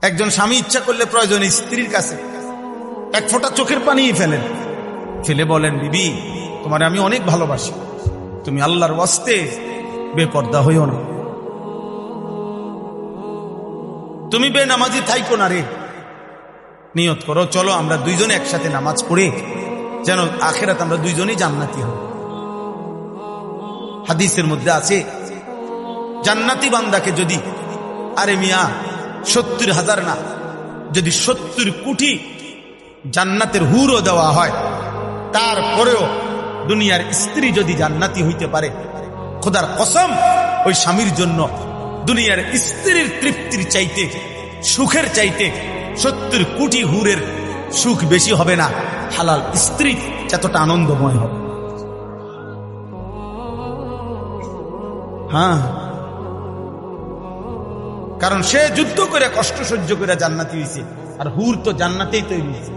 একজন স্বামী ইচ্ছা করলে প্রয়োজনে স্ত্রীর কাছে এক ফোঁটা চোখের পানি ফেলেন, ফেলে বলেন, বিবি তোমারে আমি অনেক ভালোবাসি, তুমি আল্লাহর ওয়াস্তে বেপর্দা হইও না, তুমি বেনামাজি থাইকো না রে, নিয়ত করো চলো আমরা দুইজনে একসাথে নামাজ পড়ে যেন আখিরাত আমরা দুইজনেই জান্নাতি হই। হাদিসের মধ্যে আছে জান্নাতি বান্দাকে যদি, আরে মিয়া 70,000 না, যদি 70 কোটি জান্নাতের হুরও দেওয়া হয়, তারপরেও দুনিয়ার স্ত্রী যদি জান্নাতি হইতে পারে, খোদার কসম ওই স্বামীর জন্য দুনিয়ার স্ত্রীর তৃপ্তির চাইতে, সুখের চাইতে 70 কোটি হুরের সুখ বেশি হবে না, হালাল স্ত্রী যতটা আনন্দময় হবে। হ্যাঁ, কারণ সে যুদ্ধ করে কষ্ট সহ্য করে জান্নাতি হয়েছে, আর হুর তো জান্নাতেই তৈরি হয়েছে।